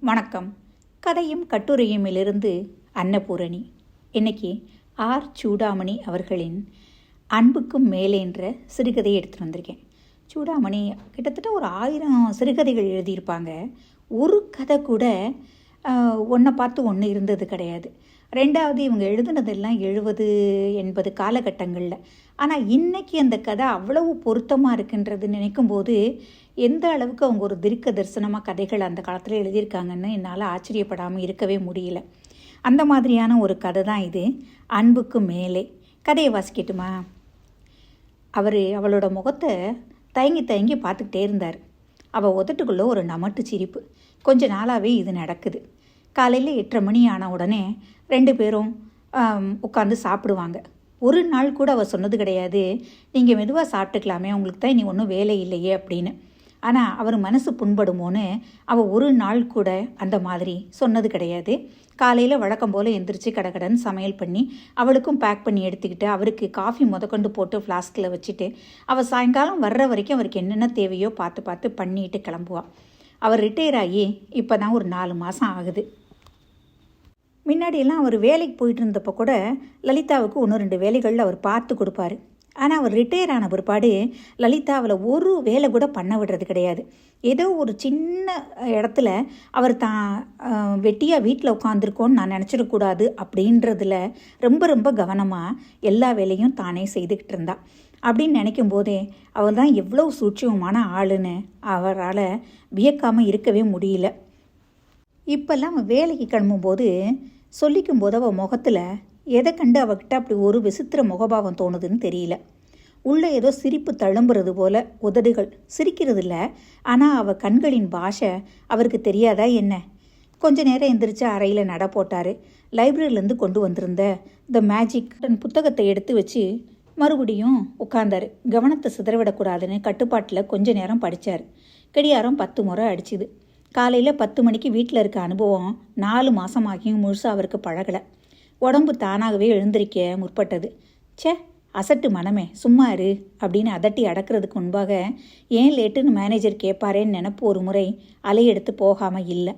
வணக்கம். கதையும் கட்டுரையுமிலிருந்து அன்னபூரணி. இன்னைக்கு ஆர். சூடாமணி அவர்களின் அன்புக்கும் மேலேன்ற சிறுகதையை எடுத்துகிட்டு வந்திருக்கேன். சூடாமணி கிட்டத்தட்ட ஒரு 1000 சிறுகதைகள் எழுதியிருப்பாங்க. ஒரு கதை கூட ஒன்றை பார்த்து ஒன்று இருந்தது கிடையாது. ரெண்டாவது, இவங்க எழுதுனதெல்லாம் 70, 80 காலகட்டங்களில். ஆனால் இன்றைக்கி அந்த கதை அவ்வளவு பொருத்தமாக இருக்குன்றது நினைக்கும்போது எந்த அளவுக்கு அவங்க ஒரு தீர்க்க தரிசனமாக கதைகள் அந்த காலத்தில் எழுதியிருக்காங்கன்னு என்னால் ஆச்சரியப்படாமல் இருக்கவே முடியல. அந்த மாதிரியான ஒரு கதை தான் இது, அன்புக்கு மேலே. கதையை வாசிக்கட்டுமா? அவளோட முகத்தை தயங்கி தயங்கி பார்த்துக்கிட்டே இருந்தார். அவள் உதட்டுக்குள்ளே ஒரு நமட்டு சிரிப்பு. கொஞ்ச நாளாகவே இது நடக்குது. காலையில் 8:30 மணி ஆன உடனே 2 பேரும் உட்காந்து சாப்பிடுவாங்க. ஒரு நாள் கூட அவள் சொன்னது கிடையாது, நீங்கள் மெதுவாக சாப்பிட்டுக்கலாமே, உங்களுக்கு தான் இனி ஒன்றும் வேலை இல்லையே அப்படின்னு. ஆனால் அவர் மனசு புண்படுமோன்னு அவள் ஒரு நாள் கூட அந்த மாதிரி சொன்னது கிடையாது. காலையில் வழக்கம் போல் எந்திரிச்சு கடகடன்னு சமையல் பண்ணி அவளுக்கும் பேக் பண்ணி எடுத்துக்கிட்டு அவருக்கு காஃபி முதற்கொண்டு போட்டு ஃப்ளாஸ்கில் வச்சுட்டு அவள் சாயங்காலம் வர்ற வரைக்கும் அவருக்கு என்னென்ன தேவையோ பார்த்து பார்த்து பண்ணிட்டு கிளம்புவாள். அவர் ரிட்டையர் ஆகி இப்போ தான் ஒரு 4 மாதம் ஆகுது. முன்னாடியெல்லாம் அவர் வேலைக்கு போயிட்டு இருந்தப்போ கூட லலிதாவுக்கு 1-2 வேலைகளில் அவர் பார்த்து கொடுப்பாரு. ஆனால் அவர் ரிட்டையர் ஆன பிற்பாடு லலிதா அவளை ஒரு வேலை கூட பண்ண விடுறது கிடையாது. ஏதோ ஒரு சின்ன இடத்துல அவர் தான் வெட்டியாக வீட்டில் உட்காந்துருக்கோன்னு நான் நினச்சிடக்கூடாது அப்படின்றதுல ரொம்ப ரொம்ப கவனமாக எல்லா வேலையும் தானே செய்துக்கிட்டு இருந்தா. அப்படின்னு நினைக்கும் போதே அவள் தான் எவ்வளோ சூட்சமான ஆளுன்னு அவரால் வியக்காமல் இருக்கவே முடியல. இப்போல்லாம் அவன் வேலைக்கு கிளம்பும்போது சொல்லிக்கும் போது அவள் முகத்தில் எதை கண்டு அவகிட்ட அப்படி ஒரு விசித்திர முகபாவம் தோணுதுன்னு தெரியல. உள்ளே ஏதோ சிரிப்பு தழும்புறது போல உதடுகள் சிரிக்கிறது இல்லை, ஆனால் அவள் கண்களின் பாஷை அவருக்கு தெரியாதா என்ன? கொஞ்ச நேரம் எந்திரிச்சு அறையில் நட போட்டார். லைப்ரரியிலேருந்து கொண்டு வந்திருந்த த மேஜிக் புத்தகத்தை எடுத்து வச்சு மறுபடியும் உட்கார்ந்தார். கவனத்தை சிதறவிடக்கூடாதுன்னு கட்டுப்பாட்டில் கொஞ்ச நேரம் படித்தார். கடியாரம் 10 முறை அடிச்சுது. காலையில் 10 மணிக்கு வீட்டில் இருக்க அனுபவம் 4 மாதமாகியும் முழுசாக அவருக்கு பழகலை. உடம்பு தானாகவே எழுந்திருக்க முற்பட்டது. அசட்டு மனமே சும்மா இரு அப்படின்னு அதட்டி அடக்கிறதுக்கு முன்பாக ஏன் லேட்டுன்னு மேனேஜர் கேட்பாரேன்னு நினப்பு ஒரு முறை அலையெடுத்து போகாமல் இல்லை.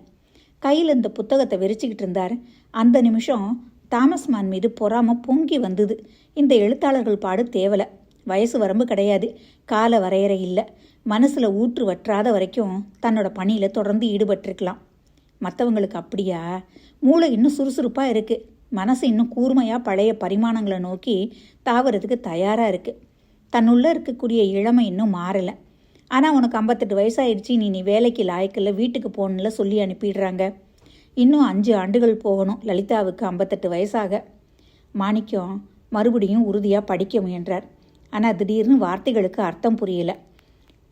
கையில் இந்த புத்தகத்தை விரிச்சிக்கிட்டு இருந்தார். அந்த நிமிஷம் தாமஸ் மான் மீது பொறாமல் பொங்கி வந்தது. இந்த எழுத்தாளர்கள் பாடு தேவலை. வயசு வரம்பு கிடையாது, கால வரையறை இல்லை. மனசில் ஊற்று வற்றாத வரைக்கும் தன்னோட பணியில் தொடர்ந்து ஈடுபட்டிருக்கலாம். மற்றவங்களுக்கு அப்படியா? மூளை இன்னும் சுறுசுறுப்பாக இருக்குது. மனசு இன்னும் கூர்மையாக பழைய பரிமாணங்களை நோக்கி தாவறதுக்கு தயாராக இருக்குது. தன்னுள்ளே இருக்கக்கூடிய இளமை இன்னும் மாறலை. ஆனால் உனக்கு 58 வயசாயிடுச்சு, நீ வேலைக்கு லாய்க்கில் வீட்டுக்கு போகணும்ல சொல்லி அனுப்பிடுறாங்க. இன்னும் 5 ஆண்டுகள் போகணும் லலிதாவுக்கு 58 வயசாக. மாணிக்கம் மறுபடியும் உறுதியாக படிக்க முயன்றார். ஆனால் திடீர்னு வார்த்தைகளுக்கு அர்த்தம் புரியலை.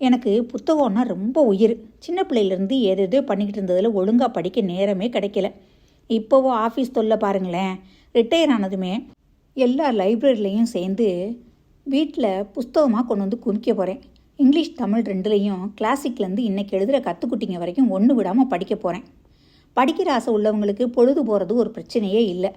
எனக்கு புத்தகம்னா ரொம்ப உயிர். சின்ன பிள்ளையிலேருந்து ஏதேதோ பண்ணிக்கிட்டு இருந்ததில் ஒழுங்காக படிக்க நேரமே கிடைக்கல. இப்போவோ ஆஃபீஸ் தொல்லை பாருங்களேன். ரிட்டையர் ஆனதுமே எல்லா லைப்ரரிலையும் சேர்ந்து வீட்டில் புஸ்தகமாக கொண்டு வந்து குமிக்க போகிறேன். இங்கிலீஷ் தமிழ் 2லையும் கிளாசிக்லேருந்து இன்றைக்கி எழுதுகிற கற்றுக்குட்டிங்க வரைக்கும் ஒன்று விடாமல் படிக்க போகிறேன். படிக்கிற ஆசை உள்ளவங்களுக்கு பொழுது போகிறது ஒரு பிரச்சனையே இல்லை.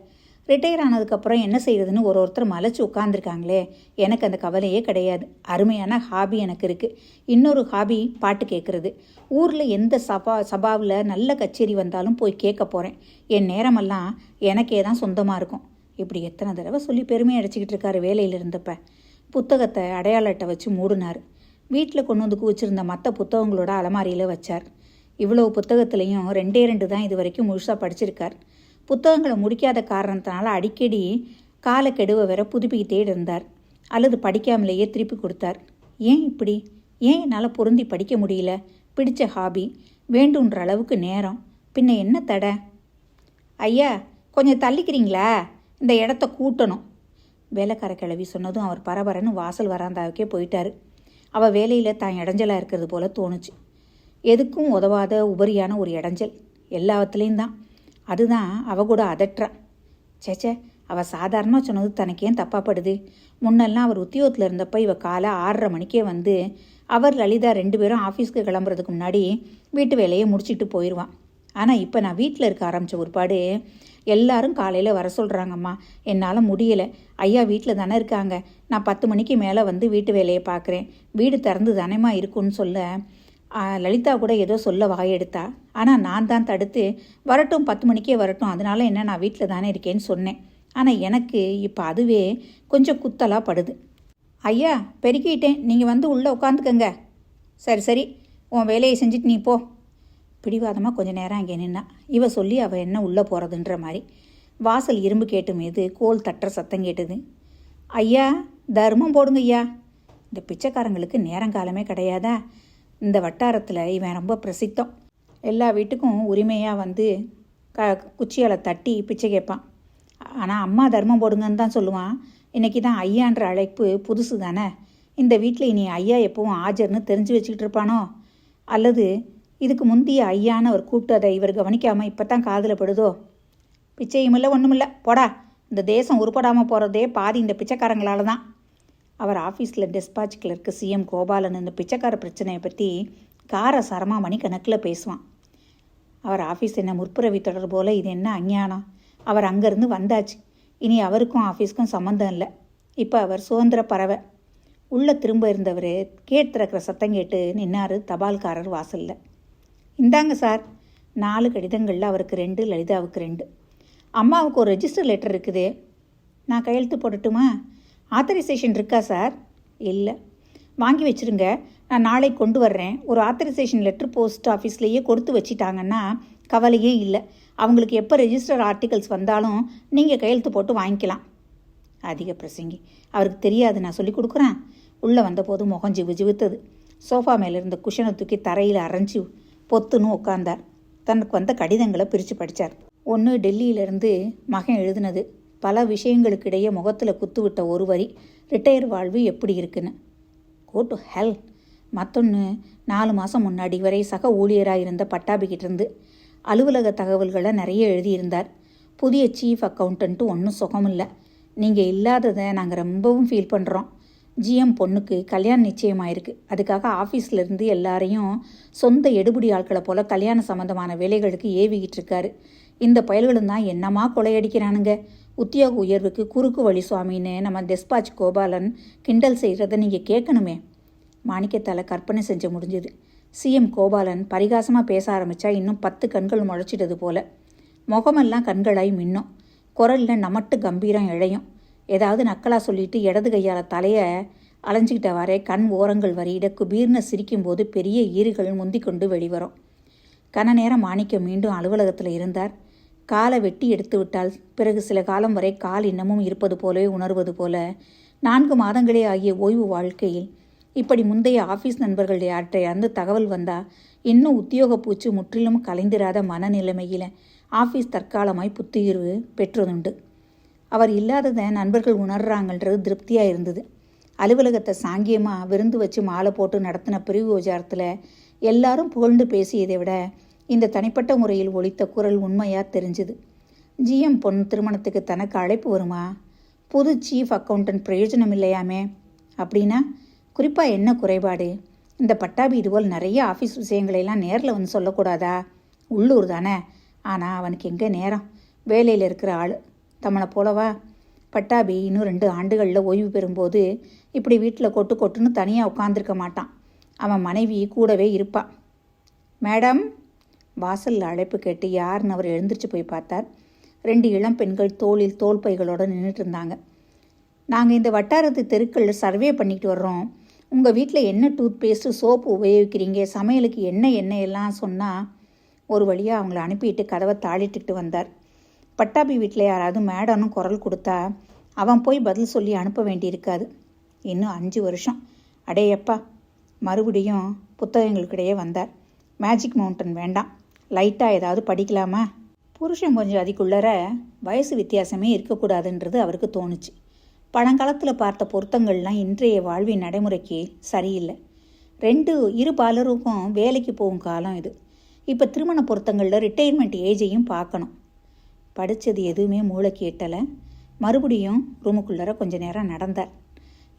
ரிட்டையர் ஆனதுக்கப்புறம் என்ன செய்கிறதுன்னு ஒருத்தர் மலைச்சு உட்காந்துருக்காங்களே, எனக்கு அந்த கவலையே கிடையாது. அருமையான ஹாபி எனக்கு இருக்குது. இன்னொரு ஹாபி பாட்டு கேட்குறது. ஊரில் எந்த சபாவில் நல்ல கச்சேரி வந்தாலும் போய் கேட்க போகிறேன். என் நேரமெல்லாம் எனக்கே தான் சொந்தமாக இருக்கும். இப்படி எத்தனை தடவை சொல்லி பெருமையை அடைச்சிக்கிட்டு இருக்காரு வேலையில் இருந்தப்ப. புத்தகத்தை அடையாள அட்டை வச்சு மூடினார். வீட்டில் கொண்டு வந்து குவிச்சிருந்த மற்ற புத்தகங்களோட அலமாரியில் வச்சார். இவ்வளோ புத்தகத்துலேயும் 2 தான் இது வரைக்கும் முழுசாக படிச்சிருக்கார். புத்தகங்களை முடிக்காத காரணத்தினால அடிக்கடி காலக்கெடுவை வேற புதுப்பிக்கிட்டே இருந்தார். அல்லது படிக்காமலேயே திருப்பி கொடுத்தார். ஏன் இப்படி? ஏன் என்னால் பொருந்தி படிக்க முடியல? பிடிச்ச ஹாபி, வேண்டுன்ற அளவுக்கு நேரம், பின்ன என்ன தடை? ஐயா, கொஞ்சம் தள்ளிக்கிறீங்களா? இந்த இடத்த கூட்டணும். வேலைக்கார கிழவி சொன்னதும் அவர் பரபரன்னு வாசல் வராந்தாவுக்கே போயிட்டார். அவள் வேலையில் தான் இடைஞ்சலாக இருக்கிறது போல தோணுச்சு. எதுக்கும் உதவாத உபரியான ஒரு இடைஞ்சல் எல்லாத்துலேயும் தான். அதுதான் அவ கூட அதட்டுறான். சேச்சே, அவள் சாதாரணமாக சொன்னது தனக்கு ஏன் தப்பாப்படுது? முன்னெல்லாம் அவர் உத்தியோகத்தில் இருந்தப்போ இவள் காலை 6:30 மணிக்கே வந்து அவர் லலிதா 2 பேரும் ஆஃபீஸ்க்கு கிளம்புறதுக்கு முன்னாடி வீட்டு வேலையை முடிச்சுட்டு போயிடுவான். ஆனால் இப்போ நான் வீட்டில் இருக்க ஆரம்பித்த ஒருபாடு எல்லாரும் காலையில் வர சொல்கிறாங்கம்மா, என்னால் முடியலை. ஐயா வீட்டில் தானே இருக்காங்க, நான் 10 மணிக்கு மேலே வந்து வீட்டு வேலையை பார்க்குறேன், வீடு திறந்து தானேம்மா இருக்குன்னு சொல்ல லலிதா கூட ஏதோ சொல்ல வாயெடுத்தா. ஆனால் நான் தான் தடுத்து, வரட்டும் 10 மணிக்கே வரட்டும், அதனால என்ன, நான் வீட்டில் தானே இருக்கேன்னு சொன்னேன். ஆனால் எனக்கு இப்போ அதுவே கொஞ்சம் குத்தலாக படுது. ஐயா பெருக்கிட்டேன், நீங்கள் வந்து உள்ளே உட்காந்துக்கங்க. சரி சரி, உன் வேலையை செஞ்சுட்டு நீ போ. பிடிவாதமாக கொஞ்சம் நேரம் அங்கே நின்னா. இவ சொல்லி அவள் என்ன உள்ளே போகிறதுன்ற மாதிரி. வாசல் இரும்பு கேட்டு மீது கோல் தட்டுற சத்தம் கேட்டுது. ஐயா தர்மம் போடுங்க ஐயா. இந்த பிச்சைக்காரங்களுக்கு நேரங்காலமே கிடையாதா? இந்த வட்டாரத்தில் இவன் ரொம்ப பிரசித்தம். எல்லா வீட்டுக்கும் உரிமையாக வந்து குச்சியால் தட்டி பிச்சை கேட்பான். ஆனால் அம்மா தர்மம் போடுங்கன்னு தான் சொல்லுவான். இன்றைக்கி தான் ஐயான்ற அழைப்பு புதுசு தானே. இந்த வீட்டில் இனி ஐயா எப்பவும் ஆஜர்னு தெரிஞ்சு வச்சுக்கிட்டு இருப்பானோ, அல்லது இதுக்கு முந்தைய ஐயான்னு அவர் கூப்பிட்டதை இவர் கவனிக்காமல் இப்போ தான் காதில் படுதோ? பிச்சையும் இல்லை ஒன்றும் இல்லை, போடா. இந்த தேசம் உருப்படாமல் போகிறதே பாதி இந்த பிச்சைக்காரங்களால தான். அவர் ஆஃபீஸில் டெஸ்பாச் கிளர்க்கு சிஎம் கோபாலன் இந்த பிச்சைக்கார பிரச்சனையை பற்றி காரசாரமாக மணிக்கணக்கில் பேசுவான். அவர் ஆஃபீஸ் என்ன முற்புறவி தொடர் போல், இது என்ன அஞ்ஞானம். அவர் அங்கேருந்து வந்தாச்சு, இனி அவருக்கும் ஆஃபீஸ்க்கும் சம்மந்தம் இல்லை. இப்போ அவர் சுதந்திர பறவை. உள்ளே திரும்ப இருந்தவர் கேட் திறக்கிற சத்தம் கேட்டு நின்னார் தபால்காரர் வாசலில். இந்தாங்க சார். 4 கடிதங்களில் அவருக்கு 2, லலிதாவுக்கு 2. அம்மாவுக்கு ஒரு ரெஜிஸ்டர் லெட்டர் இருக்குது, நான் கையெழுத்து போடட்டுமா? ஆத்தரைசேஷன் இருக்கா சார்? இல்லை. வாங்கி வச்சுருங்க, நான் நாளை கொண்டு வர்றேன். ஒரு ஆத்தரைசேஷன் லெட்டர் போஸ்ட் ஆஃபீஸ்லேயே கொடுத்து வச்சிட்டாங்கன்னா கவலையே இல்லை. அவங்களுக்கு எப்போ ரெஜிஸ்டர் ஆர்டிகல்ஸ் வந்தாலும் நீங்கள் கையெழுத்து போட்டு வாங்கிக்கலாம். அதிக பிரசங்கி, அவருக்கு தெரியாது, நான் சொல்லி கொடுக்குறேன். உள்ளே வந்தபோது முகம் ஜிவுத்தது. சோஃபா மேலே இருந்த குஷனை தூக்கி தரையில் அரைஞ்சி பொத்துன்னு உட்காந்தார். தனக்கு வந்த கடிதங்களை பிரித்து படித்தார். ஒன்று டெல்லியிலேருந்து மகன் எழுதினது. பல விஷயங்களுக்கிடையே முகத்தில் குத்துவிட்ட ஒரு வரி, ரிட்டையர் வாழ்வு எப்படி இருக்குன்னு. Go to hell. மற்றொன்று 4 மாதம் முன்னாடி வரை சக ஊழியராக இருந்த பட்டாபிக்கிட்டேருந்து அலுவலக தகவல்களை நிறைய எழுதியிருந்தார். புதிய சீஃப் அக்கௌண்டன்ட்டு ஒன்றும் சுகமில்லை. நீங்கள் இல்லாததை நாங்கள் ரொம்பவும் ஃபீல் பண்ணுறோம். ஜிஎம் பொண்ணுக்கு கல்யாணம் நிச்சயமாயிருக்கு. அதுக்காக ஆஃபீஸ்லேருந்து எல்லாரையும் சொந்த எடுபடி ஆட்களை போல் கல்யாண சம்மந்தமான வேலைகளுக்கு ஏவிக்கிட்டு இருக்காரு. இந்த பயல்களும் தான் என்னமா கொலையடிக்கிறானுங்க. உத்தியோக உயர்வுக்கு குறுக்கு வழி சுவாமின்னு நம்ம டெஸ்பாச் கோபாலன் கிண்டல் செய்கிறத நீங்கள் கேட்கணுமே. மாணிக்கத்தால் கற்பனை செஞ்ச முடிஞ்சுது. சிஎம் கோபாலன் பரிகாசமாக பேச ஆரம்பித்தா இன்னும் 10 கண்கள் முளைச்சிட்டது போல. முகமெல்லாம் கண்களாய் மின்னும். குரலில் நமட்டு கம்பீரம் இழையும். ஏதாவது நக்கலாக சொல்லிட்டு இடது கையால் தலையை அலைஞ்சிக்கிட்டவாறே கண் ஓரங்கள் வரியிட குபீர்னு சிரிக்கும்போது பெரிய ஈறுகள் முந்திக்கொண்டு வெளிவரும். கன நேரம் மாணிக்கம் மீண்டும் அலுவலகத்தில் இருந்தார். காலை வெட்டி எடுத்து விட்டால் பிறகு சில காலம் வரை கால் இன்னமும் இருப்பது போலவே உணர்வது போல 4 மாதங்களே ஆகிய ஓய்வு வாழ்க்கையில் இப்படி முந்தைய ஆஃபீஸ் நண்பர்கள் யார்கிட்டையாந்து தகவல் வந்தால் இன்னும் உத்தியோக பூச்சு முற்றிலும் கலைந்திராத மனநிலைமையில் ஆஃபீஸ் தற்காலமாய் புத்துயிர்வு பெற்றதுண்டு. அவர் இல்லாததை நண்பர்கள் உணர்றாங்கன்றது திருப்தியாக இருந்தது. அலுவலகத்தை சாங்கியமாக விருந்து வச்சு மாலை போட்டு நடத்தின பிரிவு விசாரத்தில் எல்லாரும் புகழ்ந்து பேசியதை விட இந்த தனிப்பட்ட முறையில் ஒலித்த குரல் உண்மையாக தெரிஞ்சுது. ஜிஎம் பொண்ணு திருமணத்துக்கு தனக்கு அழைப்பு வருமா? புது சீஃப் அக்கௌண்டன்ட் பிரயோஜனம் இல்லையாமே. அப்படின்னா குறிப்பாக என்ன குறைபாடு? இந்த பட்டாபி இதுபோல் நிறைய ஆஃபீஸ் விஷயங்களையெல்லாம் நேரில் வந்து சொல்லக்கூடாதா? உள்ளூர் தானே. ஆனால் அவனுக்கு எங்கே நேரம்? வேலையில் இருக்கிற ஆள் தம்மனை போலவா? பட்டாபி இன்னும் 2 ஆண்டுகளில் ஓய்வு பெறும்போது இப்படி வீட்டில் கொட்டுன்னு தனியாக உட்காந்துருக்க மாட்டான். அவன் மனைவி கூடவே இருப்பாள். மேடம். வாசலில் அழைப்பு கேட்டு யாருன்னு அவர் எழுந்திரிச்சு போய் பார்த்தார். 2 இளம் பெண்கள் தோளில் தோல் பைகளோடு நின்றுட்டு இருந்தாங்க. நாங்கள் இந்த வட்டாரத்து தெருக்களில் சர்வே பண்ணிட்டு வர்றோம். உங்கள் வீட்டில் என்ன டூத் பேஸ்ட்டு சோப்பு உபயோகிக்கிறீங்க, சமையலுக்கு என்ன எண்ணெயெல்லாம் சொன்னால் ஒரு வழியாக அவங்கள அனுப்பிட்டு கதவை தாளிட்டுக்கிட்டு வந்தார். பட்டாபி வீட்டில் யாராவது மேடனும் குரல் கொடுத்தா அவன் போய் பதில் சொல்லி அனுப்ப வேண்டியிருக்காது. இன்னும் 5 வருஷம். அடேயப்பா. மறுபடியும் புத்தகங்களுக்கிடையே வந்தார். மேஜிக் மவுண்டன் வேண்டாம், லைட்டாக ஏதாவது படிக்கலாமா? புருஷன் கொஞ்சம் அதுக்குள்ளர வயசு வித்தியாசமே இருக்கக்கூடாதுன்றது அவருக்கு தோணுச்சு. பழங்காலத்தில் பார்த்த பொருத்தங்கள்லாம் இன்றைய வாழ்வின் நடைமுறைக்கு சரியில்லை. 2 பாலருக்கும் வேலைக்கு போகும் காலம் இது. இப்போ திருமண பொருத்தங்களில் ரிட்டையர்மெண்ட் ஏஜையும் பார்க்கணும். படித்தது எதுவுமே மூளைக்கு எட்டலை. மறுபடியும் ரூமுக்குள்ளர கொஞ்ச நேரம் நடந்தார்.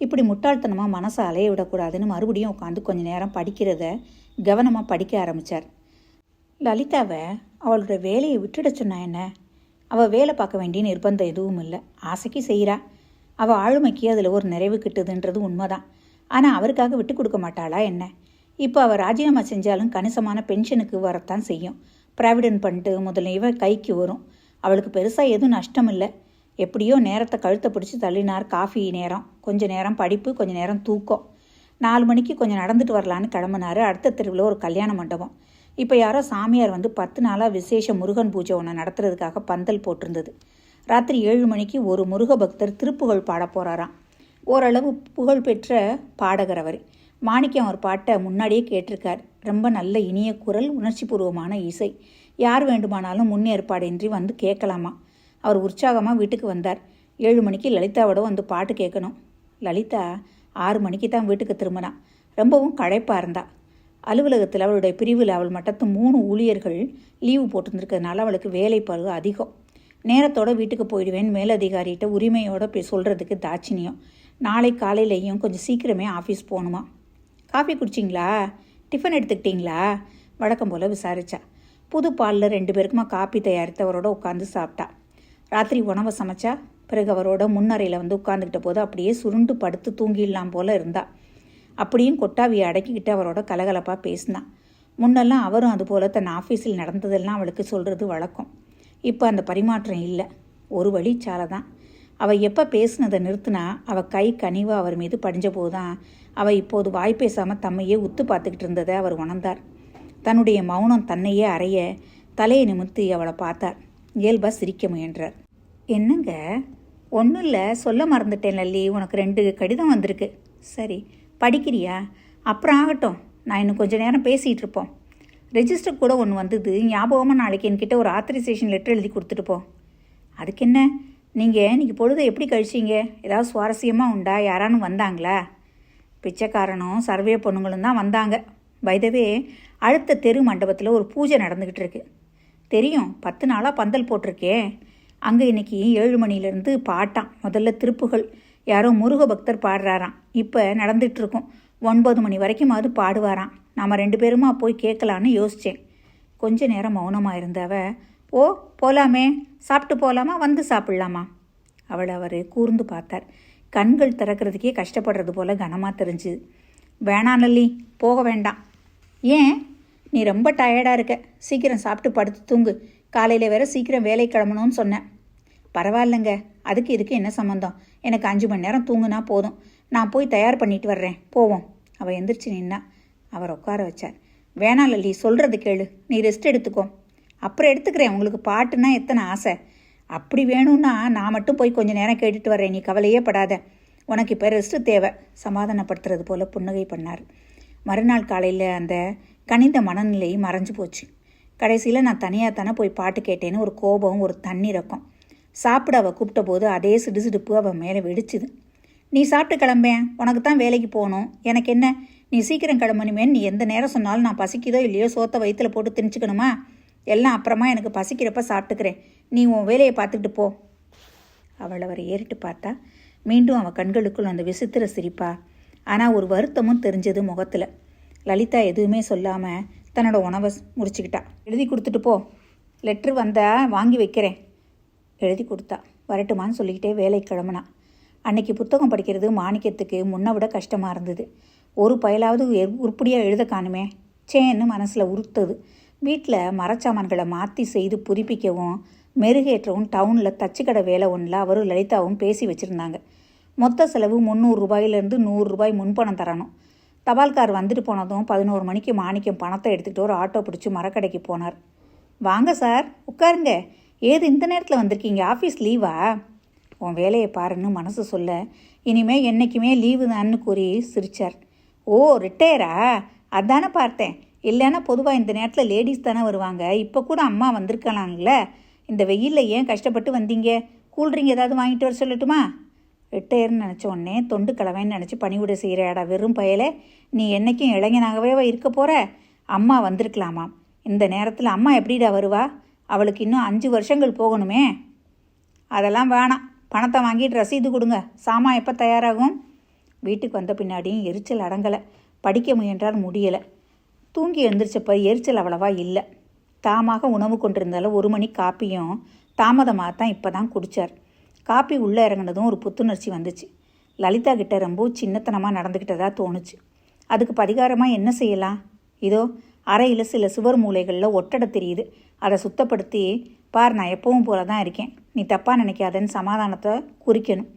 இப்படி முட்டாள்தனமாக மனசை அலைய விடக்கூடாதுன்னு மறுபடியும் உட்காந்து கொஞ்ச நேரம் படிக்கிறத கவனமாக படிக்க ஆரம்பித்தார். லலிதாவை அவளோட வேலையை விட்டுட சொன்னா என்ன? அவள் வேலை பார்க்க வேண்டிய நிர்பந்தம் எதுவும் இல்லை. ஆசைக்கு செய்கிறா. அவள் ஆளுமைக்கு அதில் ஒரு நிறைவு கிட்டுதுன்றது உண்மைதான். ஆனால் அவருக்காக விட்டு கொடுக்க மாட்டாளா என்ன? இப்போ அவள் ராஜினாமா செஞ்சாலும் கணிசமான பென்ஷனுக்கு வரத்தான் செய்யும். ப்ராவிடென்ட் பண்ணிட்டு முதலியவ கைக்கு வரும். அவளுக்கு பெருசாக எதுவும் நஷ்டம் இல்லை. எப்படியோ நேரத்தை கழுத்தை பிடிச்சி தள்ளினார். காஃபி நேரம், கொஞ்சம் நேரம் படிப்பு, கொஞ்சம் நேரம் தூக்கம். 4 மணிக்கு கொஞ்சம் நடந்துட்டு வரலான்னு கிளம்புனாரு. அடுத்த தெருவில் ஒரு கல்யாண மண்டபம். இப்போ யாரோ சாமியார் வந்து 10 நாளாக விசேஷ முருகன் பூஜை ஒன்று நடத்துறதுக்காக பந்தல் போட்டிருந்தது. ராத்திரி 7 மணிக்கு ஒரு முருக பக்தர் திருப்புகழ் பாட போகிறாராம். ஓரளவு புகழ்பெற்ற பாடகர் அவர். மாணிக்கம் அவர் பாட்டை முன்னாடியே கேட்டிருக்கார். ரொம்ப நல்ல இனிய குரல், உணர்ச்சிபூர்வமான இசை. யார் வேண்டுமானாலும் முன்னேற்பாடின்றி வந்து கேட்கலாமா. அவர் உற்சாகமாக வீட்டுக்கு வந்தார். 7 மணிக்கு லலிதாவோட வந்து பாட்டு கேட்கணும். லலிதா 6 மணிக்கு தான் வீட்டுக்கு திரும்பினான். ரொம்பவும் களைப்பாக இருந்தா. அலுவலகத்தில் அவளுடைய பிரிவில் அவள் மட்டத்து 3 ஊழியர்கள் லீவு போட்டுருந்துருக்கிறதுனால அவளுக்கு வேலை பளு அதிகம். நேரத்தோட வீட்டுக்கு போயிடுவேன் மேலதிகாரிகிட்ட உரிமையோடு சொல்கிறதுக்கு தாட்சிணியம். நாளை காலையிலையும் கொஞ்சம் சீக்கிரமே ஆஃபீஸ் போகணுமா. காஃபி குடிச்சிங்களா, டிஃபன் எடுத்துக்கிட்டிங்களா, வழக்கம் போல் விசாரிச்சா. புது பாலில் 2 பேருக்குமா காப்பி தயாரித்து அவரோட உட்காந்து சாப்பிட்டா. ராத்திரி உணவை சமைச்சா. பிறகு அவரோட முன்னறையில் வந்து உட்காந்துக்கிட்ட போது அப்படியே சுருண்டு படுத்து தூங்கிடலாம் போல் இருந்தா. அப்படியும் கொட்டாவியை அடக்கிக்கிட்டு அவரோட கலகலப்பாக பேசினான். முன்னெல்லாம் அவரும் அதுபோல் தன் ஆஃபீஸில் நடந்ததெல்லாம் அவளுக்கு சொல்கிறது வழக்கம். இப்போ அந்த பரிமாற்றம் இல்லை. ஒரு வழி சாலை தான். அவள் எப்போ பேசுனதை நிறுத்தினா அவள் கை கனிவாக அவர் மீது படிஞ்ச போதுதான் அவள் இப்போது வாய் பேசாமல் தம்மையே உத்து பார்த்துக்கிட்டு இருந்ததை அவர் உணர்ந்தார். தன்னுடைய மௌனம் தன்னையே அறைய தலையை நிமிர்த்தி அவளை பார்த்தார். இயல்பாக சிரிக்க முயன்றார். என்னங்க, ஒன்றும் இல்லை, சொல்ல மறந்துட்டேன் லல்லி, உனக்கு 2 கடிதம் வந்திருக்கு. சரி, படிக்கிறியா? அப்புறம் ஆகட்டும், நான் இன்னும் கொஞ்சம் நேரம் பேசிகிட்டு இருப்போம். ரெஜிஸ்டர் கூட ஒன்று வந்தது, ஞாபகமாக நாளைக்கு என்கிட்ட ஒரு ஆத்தரைசேஷன் லெட்டர் எழுதி கொடுத்துட்டு. அதுக்கு என்ன, நீங்கள் இன்றைக்கி பொழுதை எப்படி கழிச்சிங்க? ஏதாவது சுவாரஸ்யமாக உண்டா? யாரானு வந்தாங்களா? பிச்சைக்காரனும் சர்வே பொண்ணுங்களும் தான் வந்தாங்க. வைதவே அடுத்த தெரு மண்டபத்தில் ஒரு பூஜை நடந்துக்கிட்டு இருக்கு. தெரியும், 10 நாளாக பந்தல் போட்டிருக்கே. அங்கே இன்றைக்கி 7 மணிலேருந்து பாட்டான். முதல்ல திருப்புகள், யாரோ முருக பக்தர் பாடுறாராம். இப்போ நடந்துகிட்ருக்கோம். 9 மணி வரைக்குமாவது பாடுவாராம். நாம் 2 பேருமா போய் கேட்கலான்னு யோசித்தேன். கொஞ்ச நேரம் மௌனமாக இருந்தவ, ஓ போகலாமே, சாப்பிட்டு போகலாமா, வந்து சாப்பிட்லாமா? அவளை அவர் கூர்ந்து பார்த்தார். கண்கள் திறக்கிறதுக்கே கஷ்டப்படுறது போல் கனமாக தெரிஞ்சுது. வேணாம் நல்லி, போக வேண்டாம். ஏன்? நீ ரொம்ப டயர்டாக இருக்க. சீக்கிரம் சாப்பிட்டு படுத்து தூங்கு. காலையில் வேற சீக்கிரம் வேலை கிளம்பணும்னு சொன்னேன். பரவாயில்லைங்க, அதுக்கு இதுக்கு என்ன சம்மந்தம்? எனக்கு 5 மணி நேரம் தூங்குனா போதும். நான் போய் தயார் பண்ணிட்டு வர்றேன், போவோம். அவள் எந்திரிச்சு நின்னா. அவர் உட்கார வச்சார். வேணாம் லல்லி, சொல்கிறது கேளு, நீ ரெஸ்ட் எடுத்துக்கோ. அப்புறம் எடுத்துக்கிறேன். உங்களுக்கு பாட்டுன்னா எத்தனை ஆசை. அப்படி வேணும்னா நான் மட்டும் போய் கொஞ்சம் நேரம் கேட்டுட்டு வரேன், நீ கவலையே படாத. உனக்கு இப்போ ரெஸ்ட்டு தேவை, சமாதானப்படுத்துறது போல் புன்னகை பண்ணார். மறுநாள் காலையில் அந்த கனிந்த மனநிலை மறைஞ்சு போச்சு. கடைசியில் நான் தனியாக தானே போய் பாட்டு கேட்டேன்னு ஒரு கோபம், ஒரு தண்ணீரக்கம். சாப்பிட அவள் கூப்பிட்ட போது அதே சிடுசிடுப்பு அவள் மேலே வெடிச்சுது. நீ சாப்பிட்டு கிளம்பேன், உனக்கு தான் வேலைக்கு போகணும். எனக்கு என்ன, நீ சீக்கிரம் கிளம்பணுமேன்னு நீ எந்த நேரம் சொன்னாலும் நான் பசிக்குதோ இல்லையோ சோத்தை வயிற்றுல போட்டு திணிச்சுக்கணுமா? எல்லாம் அப்புறமா எனக்கு பசிக்கிறப்ப சாப்பிட்டுக்கிறேன். நீ உன் வேலையை பார்த்துக்கிட்டு போ. அவள் அவர் ஏறிட்டு பார்த்தா. மீண்டும் அவள் கண்களுக்குள் அந்த விசித்திர சிரிப்பா. ஆனால் ஒரு வருத்தமும் தெரிஞ்சது முகத்தில். லலிதா எதுவுமே சொல்லாமல் தன்னோட உணவை முடிச்சுக்கிட்டா. எழுதி கொடுத்துட்டு போ, லெட்ரு வந்தால் வாங்கி வைக்கிறேன். எழுதி கொடுத்தா. வரட்டுமான்னு சொல்லிக்கிட்டே வேலைக்கு கிளம்புனா. அன்னைக்கு புத்தகம் படிக்கிறது மாணிக்கத்துக்கு முன்னை விட கஷ்டமாக இருந்தது. ஒரு பயலாவது உருப்படியாக எழுத காணுமே சேன்னு மனசில் உறுத்தது. வீட்டில் மரச்சாமான்களை மாற்றி செய்து புதுப்பிக்கவும் மெருகேற்றவும் டவுனில் தச்சுக்கடை வேலை ஒன்றில் அவரும் லலிதாவும் பேசி வச்சுருந்தாங்க. மொத்த செலவு 300 ரூபாயிலேருந்து 100 ரூபாய் முன்பணம் தரணும். தபால்கார் வந்துட்டு போனதும் 11 மணிக்கு மாணிக்கம் பணத்தை எடுத்துக்கிட்டு ஒரு ஆட்டோ பிடிச்சி மரக்கடைக்கு போனார். வாங்க சார், உட்காருங்க. ஏது இந்த நேரத்தில் வந்திருக்கீங்க? ஆஃபீஸ் லீவா? உன் வேலையை பாருன்னு மனசு சொல்ல, இனிமேல் என்றைக்குமே லீவு தான்னு கூறி சிரித்தார். ஓ, ரிட்டையரா? அதானே பார்த்தேன். இல்லைன்னா பொதுவாக இந்த நேரத்தில் லேடிஸ் தானே வருவாங்க. இப்போ கூட அம்மா வந்திருக்கலாம்ல. இந்த வெயிலில் ஏன் கஷ்டப்பட்டு வந்தீங்க? கூல்ட்ரிங்க் ஏதாவது வாங்கிட்டு வர சொல்லட்டுமா? ரிட்டையர்னு நினச்ச உடனே தொண்டு கலவைன்னு நினச்சி பணிவிட செய்கிறாடா வெறும் பயலே. நீ என்றைக்கும் இளைஞனாகவே இருக்க போகிற. அம்மா வந்திருக்கலாமா? இந்த நேரத்தில் அம்மா எப்படிடா வருவா? அவளுக்கு இன்னும் 5 வருஷங்கள் போகணுமே. அதெல்லாம் வேணாம், பணத்தை வாங்கிட்டு ரசீது கொடுங்க. சாமான் எப்போ தயாராகும்? வீட்டுக்கு வந்த பின்னாடியும் எரிச்சல் அடங்கலை. படிக்க முயன்றால் முடியலை. தூங்கி எழுந்திரிச்சப்போ எரிச்சல் அவ்வளவா இல்லை. தாமாக உணவு கொண்டிருந்தாலும் 1 மணி காப்பியும் தாமதமாக தான் இப்போ தான் குடித்தார். காப்பி உள்ளே இறங்கினதும் ஒரு புத்துணர்ச்சி வந்துச்சு. லலிதா கிட்ட ரொம்ப சின்னத்தனமாக நடந்துக்கிட்டதா தோணுச்சு. அதுக்கு பரிகாரமாக என்ன செய்யலாம்? இதோ அறையில் சில சுவர் மூலைகளில் ஒட்டடை தெரியுது. அதை சுத்தப்படுத்தி பார், நான் எப்பவும் போல தான் இருக்கேன், நீ தப்பாக நினைக்காதன்னு சமாதானத்தை குறிக்கணும்.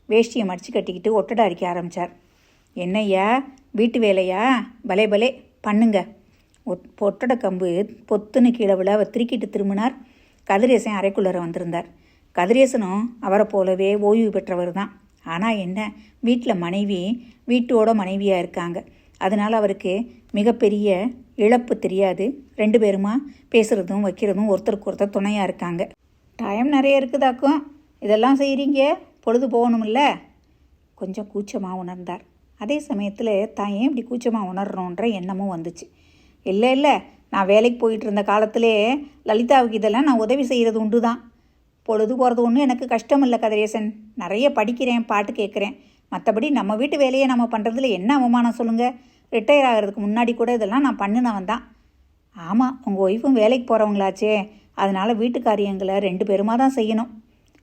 வேஷ்டியை மடித்து கட்டிக்கிட்டு ஒட்டடை அடிக்க ஆரம்பித்தார். என்னய்யா, வீட்டு வேலையா? பலே பலே பண்ணுங்க. ஒட்டடை கம்பு பொத்துன்னு கீழே விழ அவர் திருக்கிட்டு திரும்பினார். கதிரேசன் அறைக்குள்ளே வந்திருந்தார். கதிரேசனும் அவரை போலவே ஓய்வு பெற்றவர் தான். ஆனால் என்ன, வீட்டில் மனைவி வீட்டோட மனைவியாக இருக்காங்க. அதனால் அவருக்கு மிகப்பெரிய இழப்பு தெரியாது. 2 பேருமா பேசுகிறதும் வைக்கிறதும் ஒருத்தருக்கு ஒருத்தர் துணையாக இருக்காங்க. டைம் நிறைய இருக்குதாக்கும், இதெல்லாம் செய்கிறீங்க, பொழுது போகணுமில்ல? கொஞ்சம் கூச்சமாக உணர்ந்தார். அதே சமயத்தில் தான் ஏன் இப்படி கூச்சமாக உணர்றோன்ற எண்ணமும் வந்துச்சு. இல்லை, நான் வேலைக்கு போயிட்டு இருந்த காலத்திலே லலிதாவுக்கு இதெல்லாம் நான் உதவி செய்கிறது உண்டு தான். பொழுது போகிறது ஒன்றும் எனக்கு கஷ்டம் இல்லை கதிரேசன். நிறைய படிக்கிறேன், பாட்டு கேட்குறேன். மற்றபடி நம்ம வீட்டு வேலையை நம்ம பண்ணுறதுல என்ன அவமானம் சொல்லுங்கள்? ரிட்டையர் ஆகிறதுக்கு முன்னாடி கூட இதெல்லாம் நான் பண்ணினவன் தான். ஆமாம், உங்கள் ஒய்ஃபும் வேலைக்கு போகிறவங்களாச்சே, அதனால் வீட்டு காரியங்களை 2 பேருமா தான் செய்யணும்.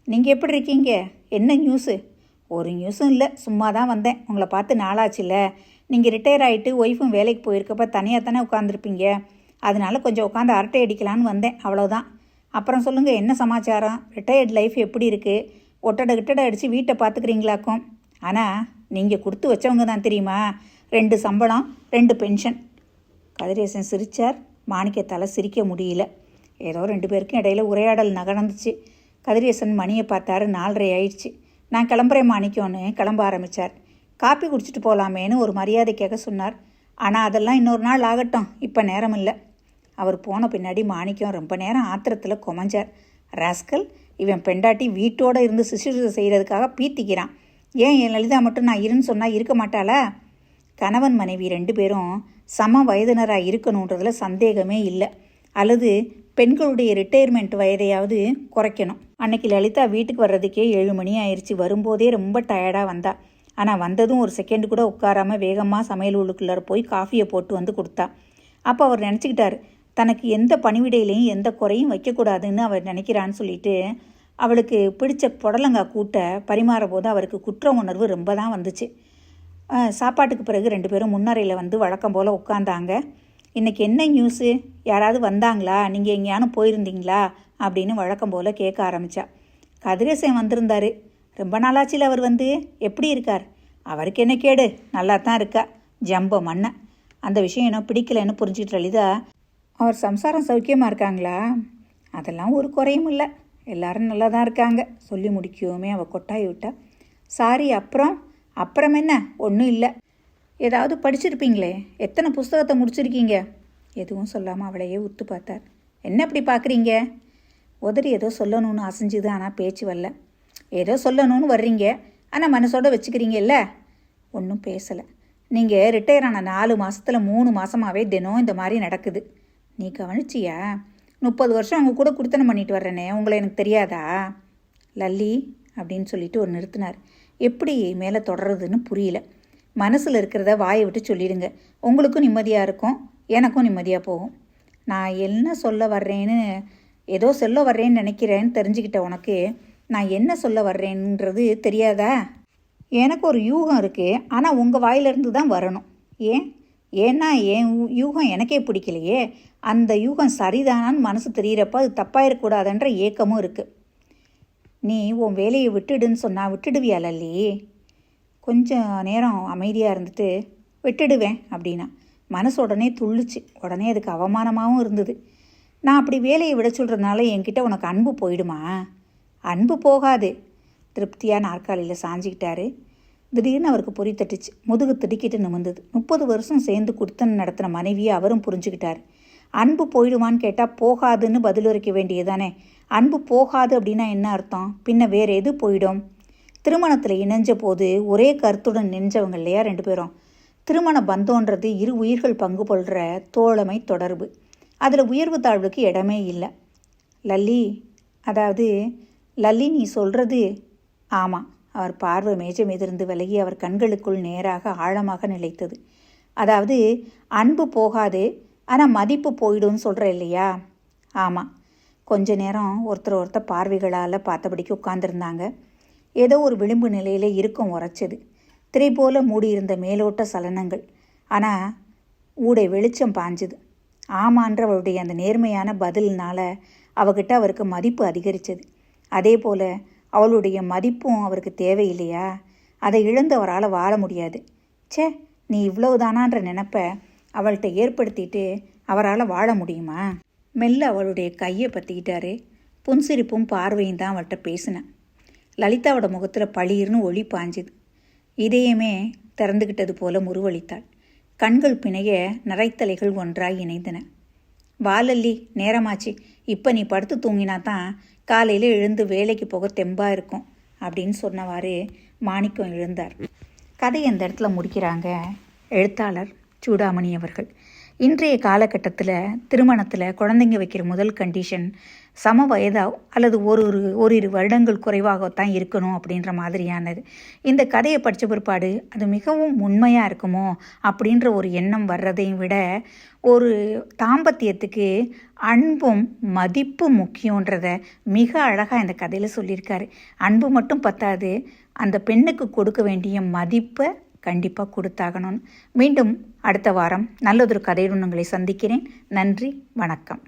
நீங்கள் எப்படி இருக்கீங்க? என்ன நியூஸு? ஒரு நியூஸும் இல்லை, சும்மா தான் வந்தேன். உங்களை பார்த்து நாளாச்சுல்ல. நீங்கள் ரிட்டையர் ஆகிட்டு ஒய்ஃபும் வேலைக்கு போயிருக்கப்ப தனியாக தானே உட்காந்துருப்பீங்க. அதனால் கொஞ்சம் உட்காந்து அரட்டை அடிக்கலான்னு வந்தேன், அவ்வளோதான். அப்புறம் சொல்லுங்கள், என்ன சமாச்சாரம்? ரிட்டையர்ட் லைஃப் எப்படி இருக்குது? ஒட்டடை அடித்து வீட்டை பார்த்துக்கிறீங்களாக்கும். ஆனால் நீங்கள் கொடுத்து வச்சவங்க தான் தெரியுமா? 2 சம்பளம், 2 பென்ஷன். கதிரேசன் சிரித்தார். மாணிக்கத்தால் சிரிக்க முடியல. ஏதோ 2 பேருக்கும் இடையில உரையாடல் நகர்ந்துச்சு. கதிரேசன் மணியை பார்த்தாரு. 4:30 ஆயிடுச்சு. நான் கிளம்புறேன் மாணிக்கம்னு கிளம்ப ஆரம்பித்தார். காப்பி குடிச்சிட்டு போகலாமேன்னு ஒரு மரியாதைக்காக சொன்னார். ஆனால் அதெல்லாம் இன்னொரு நாள் ஆகட்டும், இப்போ நேரம் இல்லை. அவர் போன பின்னாடி மாணிக்கம் ரொம்ப நேரம் ஆத்திரத்தில் கொமஞ்சார். ராஸ்கல், இவன் பெண்டாட்டி வீட்டோடு இருந்து சுசுறு செய்கிறதுக்காக பீத்திக்கிறான். ஏன் என் லலிதா மட்டும் நான் இருன்னு சொன்னால் இருக்க மாட்டாளா? கணவன் மனைவி 2 பேரும் சம வயதினராக இருக்கணுன்றதுல சந்தேகமே இல்லை. அல்லது பெண்களுடைய ரிட்டையர்மெண்ட் வயதையாவது குறைக்கணும். அன்னைக்கு லலிதா வீட்டுக்கு வர்றதுக்கே 7 மணி ஆயிடுச்சு. வரும்போதே ரொம்ப டயர்டாக வந்தா. ஆனால் வந்ததும் ஒரு செகண்ட் கூட உட்காராமல் வேகமாக சமையல் உள்ளுக்குள்ளார போய் காஃபியை போட்டு வந்து கொடுத்தா. அப்போ அவர் நினச்சிக்கிட்டார், தனக்கு எந்த பணிவிடையிலையும் எந்த குறையும் வைக்கக்கூடாதுன்னு அவர் நினைக்கிறான்னு சொல்லிட்டு அவளுக்கு பிடிச்ச புடலங்காய் கூட்டை பரிமாற போது அவருக்கு குற்ற உணர்வு ரொம்ப தான் வந்துச்சு. சாப்பாட்டுக்கு பிறகு 2 பேரும் முன்னறையில் வந்து வழக்கம் போல் உட்காந்தாங்க. இன்றைக்கி என்ன நியூஸு? யாராவது வந்தாங்களா? நீங்கள் எங்கேயானு போயிருந்தீங்களா? அப்படின்னு வழக்கம் போல் கேட்க ஆரம்பித்தா. கதிரேசன் வந்திருந்தார். ரொம்ப நாளாச்சில் அவர் வந்து. எப்படி இருக்கார்? அவருக்கு என்ன கேடு, நல்லா தான் இருக்கா. ஜம்ப மண்ணை. அந்த விஷயம் என்ன பிடிக்கலன்னு புரிஞ்சுக்கிட்டு லலிதா, அவர் சம்சாரம் சௌக்கியமாக இருக்காங்களா? அதெல்லாம் ஒரு குறையும் இல்லை, எல்லாரும் நல்லா தான் இருக்காங்க. சொல்லி முடிக்கவுமே அவள் கொட்டாய் விட்டா. சாரி, அப்புறம் என்ன? ஒன்றும் இல்லை. ஏதாவது படிச்சிருப்பீங்களே, எத்தனை புஸ்தகத்தை முடிச்சிருக்கீங்க? எதுவும் சொல்லாமல் அவளையே உத்து பார்த்தார். என்ன இப்படி பார்க்குறீங்க? உதறி ஏதோ சொல்லணும்னு அசைஞ்சுது, ஆனால் பேச்சு வரல. ஏதோ சொல்லணும்னு வர்றீங்க, ஆனால் மனசோடு வச்சுக்கிறீங்கல்ல. ஒன்றும் பேசலை. நீங்கள் ரிட்டையர் ஆன 4 மாதத்தில் 3 மாதமாகவே தினம் இந்த மாதிரி நடக்குது. நீ கவனிச்சியா? 30 வருஷம் அவங்க கூட குடுத்தனம் பண்ணிட்டு வர்றேனே, உங்களை எனக்கு தெரியாதா? லல்லி அப்படின்னு சொல்லிட்டு ஒரு நிறுத்தினார். எப்படி மேலே தொடர்றதுன்னு புரியல. மனசில் இருக்கிறத வாயை விட்டு சொல்லிடுங்க. உங்களுக்கும் நிம்மதியாக இருக்கும், எனக்கும் நிம்மதியாக போகும். நான் என்ன சொல்ல வர்றேன்னு, ஏதோ சொல்ல வர்றேன்னு நினைக்கிறேன்னு தெரிஞ்சுக்கிட்ட உனக்கு நான் என்ன சொல்ல வர்றேன்றது தெரியாதா? எனக்கு ஒரு யூகம் இருக்குது, ஆனால் உங்கள் வாயிலிருந்து தான் வரணும். ஏன்னா என் யூகம் எனக்கே பிடிக்கலையே. அந்த யூகம் சரிதானான்னு மனசு தெரிகிறப்ப அது தப்பாயிடக்கூடாதுன்ற ஏக்கமும் இருக்குது. நீ உன் வேலையை விட்டுடுன்னு சொன்னால் விட்டுடுவியா லல்லி? கொஞ்சம் நேரம் அமைதியாக இருந்துட்டு விட்டுடுவேன் அப்படின்னா மனசு உடனே துள்ளுச்சு. உடனே அதுக்கு அவமானமாகவும் இருந்தது. நான் அப்படி வேலையை விட சொல்கிறதுனால என்கிட்ட உனக்கு அன்பு போயிடுமா? அன்பு போகாது. திருப்தியாக நாற்காலியில் சாஞ்சிக்கிட்டாரு. திடீர்னு அவருக்கு பொறி தட்டுச்சு. முதுகு திடுக்கிட்டு நிமிர்ந்தது. 30 வருஷம் சேர்ந்து குடுத்தனம் நடத்தின மனைவியை அவரும் புரிஞ்சுக்கிட்டார். அன்பு போயிடுவான்னு கேட்டால் போகாதுன்னு பதிலுரைக்க வேண்டியதானே. அன்பு போகாது அப்படின்னா என்ன அர்த்தம்? பின்ன வேறு எது போயிடும்? திருமணத்தில் இணைஞ்ச போது ஒரே கருத்துடன் நினைஞ்சவங்க இல்லையா 2 பேரும்? திருமண பந்தோன்றது 2 உயிர்கள் பங்கு கொள்கிற தோழமை தொடர்பு. அதில் உயர்வு தாழ்வுக்கு இடமே இல்லை. லல்லி, அதாவது லல்லி, நீ சொல்கிறது ஆமாம். அவர் பார்வை மேஜை மீதிருந்து விலகி அவர் கண்களுக்குள் நேராக ஆழமாக நிலைத்தது. அதாவது அன்பு போகாது, ஆனால் மதிப்பு போயிடும்னு சொல்கிற இல்லையா? ஆமாம். கொஞ்ச நேரம் ஒருத்தர் பார்வைகளால் பார்த்தபடிக்கு உட்கார்ந்துருந்தாங்க. ஏதோ ஒரு விளிம்பு நிலையில் இறுக்கம் உரைச்சது. திரை போல மூடியிருந்த மேலோட்ட சலனங்கள். ஆனால் ஊடே வெளிச்சம் பாஞ்சுது. ஆமான்ற அவளுடைய அந்த நேர்மையான பதில்னால அவகிட்ட அவருக்கு மதிப்பு அதிகரித்தது. அதே போல் அவளுடைய மதிப்பும் அவருக்கு தேவையில்லையா? அதை இழந்து அவரால் வாழ முடியாது. ச்சே, நீ இவ்வளவுதானான்ற நினப்ப அவள்கிட்ட ஏற்படுத்திட்டு அவரால் வாழ முடியுமா? மெல்ல அவளுடைய கையை பற்றிக்கிட்டாரு. புன்சிரிப்பும் பார்வையும் தான் அவள்கிட்ட பேசினேன். லலிதாவோட முகத்தில் பளீர்னு ஒளி பாஞ்சுது. இதயமே திறந்துக்கிட்டது போல முருவளித்தாள். கண்கள் பிணைய நரைத்தலைகள் ஒன்றாய் இணைந்தன. வாலல்லி, நேரமாச்சு, இப்போ நீ படுத்து தூங்கினா தான் காலையில் எழுந்து வேலைக்கு போக தெம்பாக இருக்கும் அப்படின்னு சொன்னவாறு மாணிக்கம் எழுந்தார். கதை அந்த இடத்துல முடிக்கிறாங்க எழுத்தாளர் சூடாமணி அவர்கள். இன்றைய காலகட்டத்தில் திருமணத்தில் குழந்தைங்க வைக்கிற முதல் கண்டிஷன் சம வயதாக அல்லது ஓரிரு வருடங்கள் குறைவாகத்தான் இருக்கணும் அப்படின்ற மாதிரியானது. இந்த கதையை படித்த பிற்பாடு அது மிகவும் உண்மையாக இருக்குமோ அப்படின்ற ஒரு எண்ணம் வர்றதையும் விட ஒரு தாம்பத்தியத்துக்கு அன்பும் மதிப்பும் முக்கியன்றதை மிக அழகாக இந்த கதையில் சொல்லியிருக்காரு. அன்பு மட்டும் பத்தாது, அந்த பெண்ணுக்கு கொடுக்க வேண்டிய மதிப்பை கண்டிப்பாக கொடுத்தாகணும்னு. மீண்டும் அடுத்த வாரம் நல்லதொரு கதையுடன் உங்களை சந்திக்கிறேன். நன்றி, வணக்கம்.